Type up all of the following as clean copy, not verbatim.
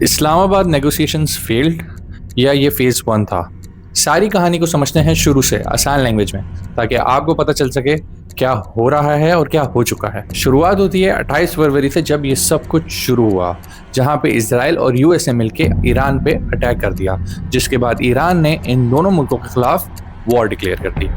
Islamabad negotiations failed या ये phase 1 था? सारी कहानी को समझते हैं शुरू से आसान लैंग्वेज में, ताकि आपको पता चल सके क्या हो रहा है और क्या हो चुका है। शुरुआत होती है 28 फरवरी से, जब ये सब कुछ शुरू हुआ, जहां पे इजराइल और यूएस ने मिलकर ईरान पे अटैक कर दिया, जिसके बाद ईरान ने इन दोनों मुल्कों के खिलाफ वॉर डिक्लेयर कर दी।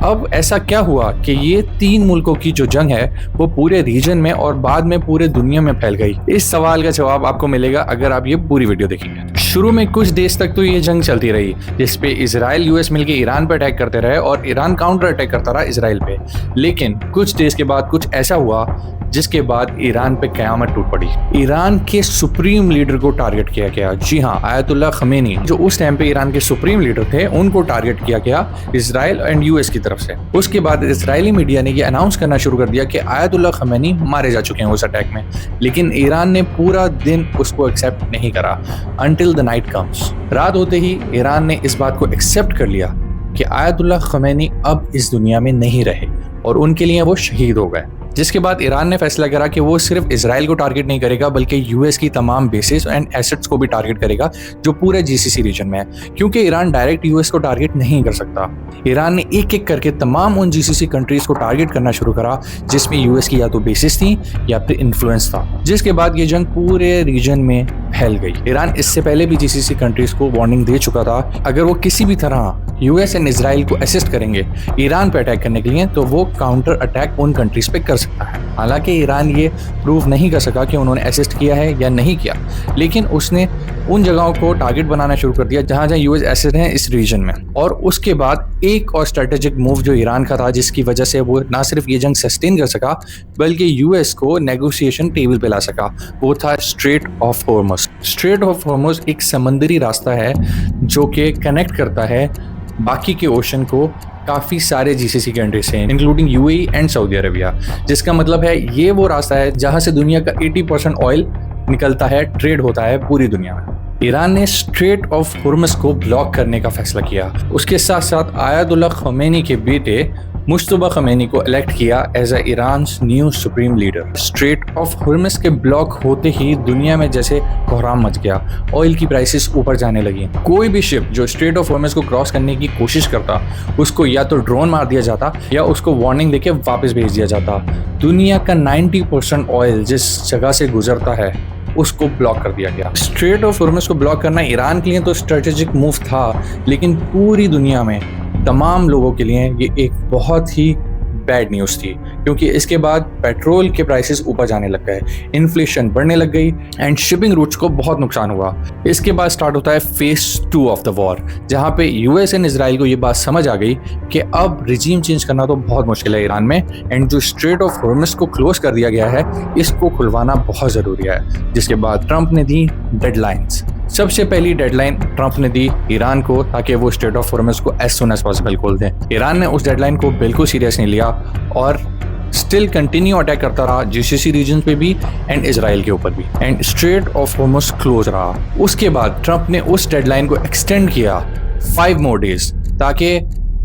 अब ऐसा क्या हुआ कि ये 3 मुल्कों की जो जंग है वो पूरे रीजन में और बाद में पूरे दुनिया में फैल गई? इस सवाल का जवाब आपको मिलेगा अगर आप ये पूरी वीडियो देखेंगे। शुरू में कुछ देर तक तो ये जंग चलती रही, जिसपे इजराइल यूएस मिलकर ईरान पे अटैक करते रहे और ईरान काउंटर अटैक करता रहा इजराइल पे। लेकिन कुछ देर के बाद कुछ ऐसा हुआ जिसके बाद ईरान पे कयामत टूट पड़ी। ईरान के सुप्रीम लीडर को टारगेट किया गया। जी हाँ, आयतुल्लाह खमेनी, जो उस टाइम पे ईरान के सुप्रीम लीडर थे, उनको टारगेट किया गया इजराइल एंड यूएस की तरफ से। उसके बाद इजरायली मीडिया ने ये अनाउंस करना शुरू कर दिया कि आयतुल्लाह खमेनी मारे जा चुके हैं उस अटैक में। लेकिन ईरान ने पूरा दिन उसको एक्सेप्ट नहीं करा अंटिल द नाइट कम्स। रात होते ही ईरान ने इस बात को एक्सेप्ट कर लिया कि आयतुल्लाह खमेनी अब इस दुनिया में नहीं रहे और उनके लिए वो शहीद हो गए। जिसके बाद ईरान ने फैसला करा कि वो सिर्फ इजराइल को टारगेट नहीं करेगा, बल्कि यूएस की तमाम बेसिस एंड एसेट्स को भी टारगेट करेगा जो पूरे जीसीसी रीजन में है, क्योंकि ईरान डायरेक्ट यूएस को टारगेट नहीं कर सकता। ईरान ने एक एक करके तमाम उन जीसीसी कंट्रीज को टारगेट करना शुरू करा जिसमें यूएस की या तो बेसिस थी या फिर इन्फ्लुएंस था, जिसके बाद ये जंग पूरे रीजन में फैल गई। ईरान इससे पहले भी जीसीसी कंट्रीज को वार्निंग दे चुका था, अगर वो किसी भी तरह यूएस एंड इजराइल को असिस्ट करेंगे ईरान पे अटैक करने के लिए, तो वो काउंटर अटैक उन कंट्रीज पे कर सकता है। हालांकि ईरान ये प्रूव नहीं कर सका कि उन्होंने असिस्ट किया है या नहीं किया, लेकिन उसने उन जगहों को टारगेट बनाना शुरू कर दिया जहां जहां यूएस एसिड हैं इस रीजन में। और उसके बाद एक और स्ट्रेटेजिक मूव जो ईरान का था, जिसकी वजह से वो ना सिर्फ ये जंग सस्टेन कर सका बल्कि यूएस को नेगोशिएशन टेबल पे ला सका, वो था straight of Hormuz. Straight of Hormuz एक समंदरी रास्ता है जो कि कनेक्ट करता है बाकी के ओशन को काफ़ी सारे जीसीसी कंट्री से, including UAE and Saudi Arabia. जिसका मतलब है ये वो रास्ता है जहां से दुनिया का 80% ऑयल निकलता है, ट्रेड होता है पूरी दुनिया में। ईरान ने स्ट्रेट ऑफ हॉर्मुज़ को ब्लॉक करने का फैसला किया। उसके साथ साथ आयतुल्लाह खमेनी के बेटे मुश्तबा खमेनी को इलेक्ट किया as a Iran's new supreme leader. Strait of Hormuz के ब्लॉक होते ही दुनिया में जैसे कोहराम मच गया, ऑयल की प्राइसेस ऊपर जाने लगी। कोई भी शिप जो स्ट्रेट ऑफ हॉर्मुज़ को क्रॉस करने की कोशिश करता, उसको या तो ड्रोन मार दिया जाता या उसको वार्निंग देके वापस भेज दिया जाता। दुनिया का 90% ऑयल जिस जगह से गुजरता है उसको ब्लॉक कर दिया गया। स्ट्रेट ऑफ हॉर्मुज़ को ब्लॉक करना ईरान के लिए तो स्ट्रेटेजिक मूव था, लेकिन पूरी दुनिया में तमाम लोगों के लिए ये एक बहुत ही बैड न्यूज़ थी, क्योंकि इसके बाद पेट्रोल के प्राइसेस ऊपर जाने लग गए, इन्फ्लेशन बढ़ने लग गई एंड शिपिंग रूट्स को बहुत नुकसान हुआ। इसके बाद स्टार्ट होता है फेज 2 ऑफ द वॉर, जहां पे यूएस एंड इजराइल को ये बात समझ आ गई कि अब रिजीम चेंज करना तो बहुत मुश्किल है ईरान में, एंड जो स्ट्रेट ऑफ हॉर्मुज़ को क्लोज कर दिया गया है इसको खुलवाना बहुत ज़रूरी है। जिसके बाद ट्रंप ने दी डेडलाइंस। सबसे पहली डेडलाइन ट्रंप ने दी ईरान को, ताकि वो स्ट्रेट ऑफ हॉर्मुज़ को एज सुन एज पॉसिबल खोल दें। ईरान ने उस डेडलाइन को बिल्कुल सीरियस नहीं लिया और स्टिल कंटिन्यू अटैक करता रहा जीसीसी रीजन पे भी एंड इजराइल के ऊपर भी, and straight of Hormuz close रहा। उसके बाद ट्रंप ने उस डेडलाइन को एक्सटेंड किया 5 मोर डेज, ताकि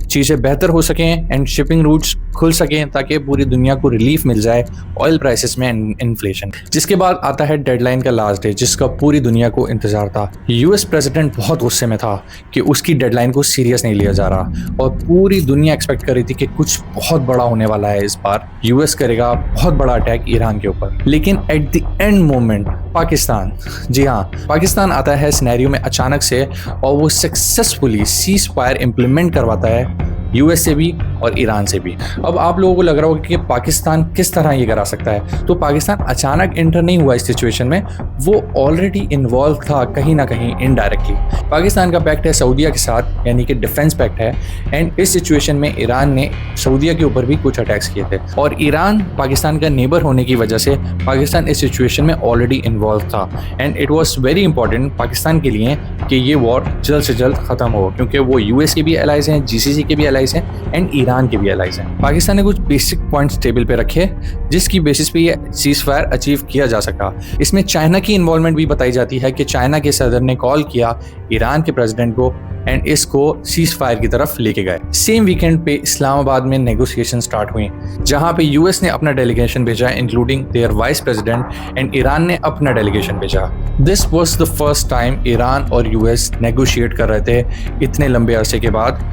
चीज़ें बेहतर हो सकें एंड शिपिंग रूट्स खुल सकें, ताकि पूरी दुनिया को रिलीफ मिल जाए ऑयल प्राइसेस में इन्फ्लेशन। जिसके बाद आता है डेडलाइन का लास्ट डे, जिसका पूरी दुनिया को इंतजार था। यूएस प्रेसिडेंट बहुत गुस्से में था कि उसकी डेडलाइन को सीरियस नहीं लिया जा रहा और पूरी दुनिया एक्सपेक्ट कर रही थी कि कुछ बहुत बड़ा होने वाला है इस बार, यूएस करेगा बहुत बड़ा अटैक ईरान के ऊपर। लेकिन at the end moment Pakistan, जी हाँ, पाकिस्तान आता है सिनेरियो में अचानक से और वो सक्सेसफुली सीज फायर इम्प्लीमेंट करवाता है यूएस से भी और ईरान से भी। अब आप लोगों को लग रहा होगा कि पाकिस्तान किस तरह ये करा सकता है, तो पाकिस्तान अचानक एंटर नहीं हुआ इस सिचुएशन में, वो ऑलरेडी इन्वॉल्व था कहीं ना कहीं इनडायरेक्टली। पाकिस्तान का पैक्ट है सऊदीया के साथ, यानी कि डिफेंस पैक्ट है, एंड इस सिचुएशन में ईरान ने सऊदीया के ऊपर भी कुछ अटैक्स किए थे और ईरान पाकिस्तान का नेबर होने की वजह से पाकिस्तान इस सिचुएशन में ऑलरेडी इन्वॉल्व था, and it was very important Pakistan के लिए कि ये वॉर जल्द से जल्द खत्म हो, क्योंकि वो यूएस के भी एलाइज हैं, जीसीसी के भी एलाइज हैं एंड ईरान के भी एलाइज हैं। पाकिस्तान ने कुछ बेसिक पॉइंट्स टेबल पे रखे जिसकी बेसिस पे ये सीज फायर अचीव किया जा सका। इसमें चाइना की इन्वॉल्वमेंट भी बताई जाती है कि चाइना के सदर ने कॉल किया ईरान के प्रेसिडेंट को एंड इसको सीज फायर की तरफ लेके गए। सेम वीकेंड पे इस्लामाबाद में नेगोशिएशन स्टार्ट हुई, जहां पे यूएस ने अपना डेलीगेशन भेजा including there vice president, and Iran ने अपना डेलीगेशन भेजा। This was the first time Iran और यूएस नेगोशिएट कर रहे थे इतने लंबे अरसे के बाद,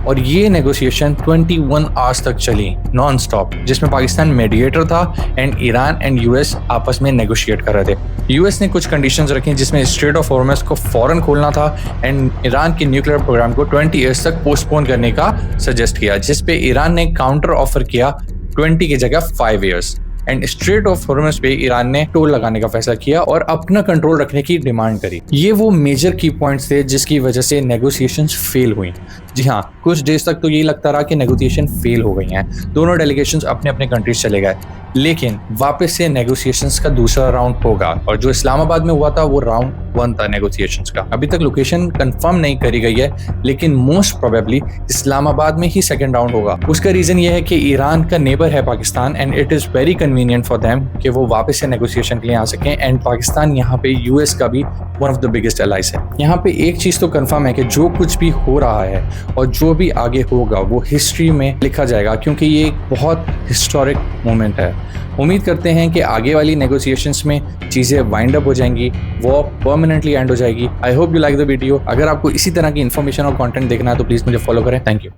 और ये नेगोशिएशन 21 आवर्स तक चली नॉन स्टॉप, जिसमें पाकिस्तान मीडिएटर था एंड ईरान एंड यूएस आपस में नेगोशिएट कर रहे थे। यूएस ने कुछ कंडीशंस रखी जिसमें स्ट्रेट ऑफ हॉर्मुज़ को फौरन खोलना था एंड ईरान के न्यूक्लियर प्रोग्राम को 20 ईयर्स तक पोस्टपोन करने का सजेस्ट किया, जिस पे ईरान ने काउंटर ऑफर किया 20 की जगह 5 years. And straight of Hormuz पे ईरान ने टोल लगाने का फैसला किया और अपना कंट्रोल रखने की डिमांड करी। ये वो मेजर की पॉइंट्स थे जिसकी वजह से नेगोशिएशंस फेल हुई। जी हाँ, कुछ डेज तक तो ये लगता रहा कि नेगोशिएशन फेल हो गई हैं, दोनों डेलीगेशंस अपने अपने कंट्रीज चले गए, लेकिन वापस से नेगोशिएशंस का दूसरा राउंड होगा, और जो इस्लामाबाद में हुआ था वो राउंड 1 था नेगोशिएशंस का। अभी तक लोकेशन कंफर्म नहीं करी गई है, लेकिन मोस्ट प्रोबेबली इस्लामाबाद में ही सेकंड राउंड होगा। उसका रीजन ये है कि ईरान का नेबर है Pakistan, and it is very convenient for them कि वो वापस से नेगोशिएशन के लिए आ सकें, एंड पाकिस्तान यहाँ पे यूएस का भी one of the biggest allies है। यहाँ पे एक चीज तो कंफर्म है कि जो कुछ भी हो रहा है और जो भी आगे होगा वो हिस्ट्री में लिखा जाएगा, क्योंकि ये एक बहुत हिस्टोरिक मोमेंट है। उम्मीद करते हैं कि आगे वाली नेगोशिएशंस में चीज़ें वाइंड अप हो जाएंगी, वो परमानेंटली एंड हो जाएगी। I hope you like the video. अगर आपको इसी तरह की इन्फॉर्मेशन और कंटेंट देखना है तो प्लीज़ मुझे फॉलो करें। Thank you.